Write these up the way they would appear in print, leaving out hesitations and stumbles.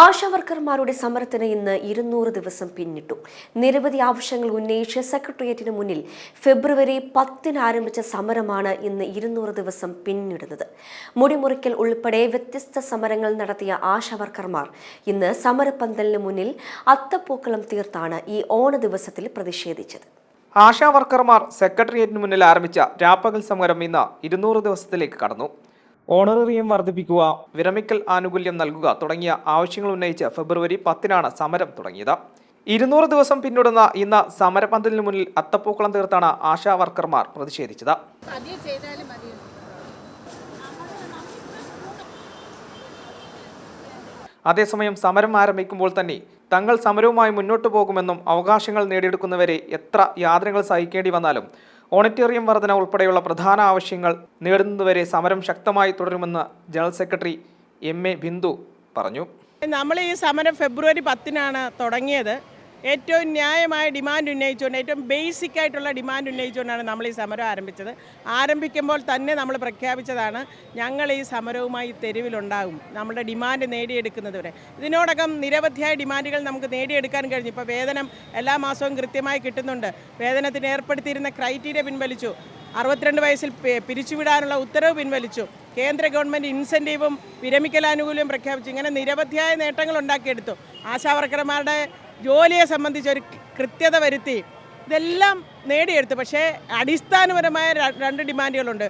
ആശാവർക്കർമാരുടെ സമരത്തിന് ഇന്ന് 200 ദിവസം പിന്നിട്ടു. നിരവധി ആവശ്യങ്ങൾ ഉന്നയിച്ച് സെക്രട്ടേറിയറ്റിന് മുന്നിൽ ഫെബ്രുവരി 10-ന് ആരംഭിച്ച സമരമാണ് ഇന്ന് 200 ദിവസം പിന്നിടുന്നത്. മുടിമുറിക്കൽ ഉൾപ്പെടെ വ്യത്യസ്ത സമരങ്ങൾ നടത്തിയ ആശാവർക്കർമാർ ഇന്ന് സമരപന്തലിന് മുന്നിൽ അത്തപ്പൂക്കളം തീർത്താണ് ഈ ഓണ ദിവസത്തിൽ പ്രതിഷേധിച്ചത്. ആശാവർക്കർമാർ സെക്രട്ടേറിയറ്റിന് മുന്നിൽ ആരംഭിച്ച രാപ്പകൽ സമരം ഇന്ന് 200 ദിവസത്തിലേക്ക് കടന്നു. ഓണറേറിയം വർദ്ധിപ്പിക്കുക, വിരമിക്കൽ ആനുകൂല്യം നൽകുക തുടങ്ങിയ ആവശ്യങ്ങൾ ഉന്നയിച്ച് ഫെബ്രുവരി 10-നാണ് സമരം തുടങ്ങിയത്. 200 ദിവസം പിന്നിടുന്ന ഇന്ന് സമരപന്തലിന് മുന്നിൽ അത്തപ്പൂക്കളം തീർത്താണ് ആശാവർക്കർമാർ പ്രതിഷേധിച്ചത്. അതേസമയം സമരം ആരംഭിക്കുമ്പോൾ തന്നെ തങ്ങൾ സമരവുമായി മുന്നോട്ടു പോകുമെന്നും അവകാശങ്ങൾ നേടിയെടുക്കുന്നവരെ എത്ര യാതനകൾ സഹിക്കേണ്ടി വന്നാലും ഓഡിറ്റോറിയം വർധന ഉൾപ്പെടെയുള്ള പ്രധാന ആവശ്യങ്ങൾ നേടുന്നതുവരെ സമരം ശക്തമായി തുടരുമെന്ന് ജനറൽ സെക്രട്ടറി എം.എ. ബിന്ദു പറഞ്ഞു. നമ്മൾ ഈ സമരം ഫെബ്രുവരി 10-നാണ് തുടങ്ങിയത്. ഏറ്റവും ന്യായമായ ഡിമാൻഡ് ഉന്നയിച്ചുകൊണ്ട്, ഏറ്റവും ബേസിക് ആയിട്ടുള്ള ഡിമാൻഡ് ഉന്നയിച്ചുകൊണ്ടാണ് നമ്മൾ ഈ സമരം ആരംഭിച്ചത്. ആരംഭിക്കുമ്പോൾ തന്നെ നമ്മൾ പ്രഖ്യാപിച്ചതാണ്, ഞങ്ങൾ ഈ സമരവുമായി തെരുവിലുണ്ടാകും, നമ്മുടെ ഡിമാൻഡ് നേടിയെടുക്കുന്നതുവരെ. ഇതിനോടകം നിരവധിയായ ഡിമാൻഡുകൾ നമുക്ക് നേടിയെടുക്കാൻ കഴിഞ്ഞു. ഇപ്പോൾ വേതനം എല്ലാ മാസവും കൃത്യമായി കിട്ടുന്നുണ്ട്. വേതനത്തിന് ഏർപ്പെടുത്തിയിരുന്ന ക്രൈറ്റീരിയ പിൻവലിച്ചു. 62 വയസ്സിൽ പിരിച്ചുവിടാനുള്ള ഉത്തരവ് പിൻവലിച്ചു. കേന്ദ്ര ഗവൺമെൻറ് ഇൻസെൻറ്റീവും വിരമിക്കലാനുകൂല്യം പ്രഖ്യാപിച്ചു. ഇങ്ങനെ നിരവധിയായ നേട്ടങ്ങൾ ഉണ്ടാക്കിയെടുത്തു. ആശാവർക്കർമാരുടെ ജോലിയെ സംബന്ധിച്ച് ഒരു കൃത്യത വരുത്തി ഇതെല്ലാം നേടിയെടുത്തു. പക്ഷേ അടിസ്ഥാനപരമായ 2 ഡിമാൻഡുകളുണ്ട്: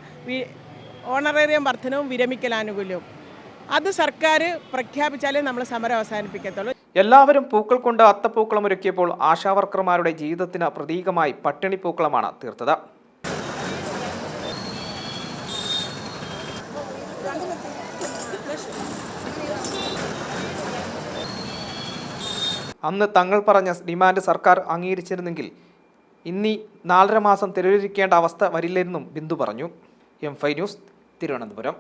ഓണറേറിയം വർധനവും വിരമിക്കലാനുകൂല്യവും. അത് സർക്കാർ പ്രഖ്യാപിച്ചാലേ നമ്മൾ സമരം അവസാനിപ്പിക്കത്തുള്ളൂ. എല്ലാവരും പൂക്കൾ കൊണ്ട് അത്തപ്പൂക്കളം ഒരുക്കിയപ്പോൾ ആശാവർക്കർമാരുടെ ജീവിതത്തിന് പ്രതീകമായി പട്ടിണി പൂക്കളമാണ് തീർത്തത്. അന്ന് തങ്ങൾ പറഞ്ഞ ഡിമാൻഡ് സർക്കാർ അംഗീകരിച്ചിരുന്നെങ്കിൽ ഇന്നീ 4.5 മാസം തെരുവിലിരിക്കേണ്ട അവസ്ഥ വരില്ലെന്നും ബിന്ദു പറഞ്ഞു. M5 news, Thiruvananthapuram.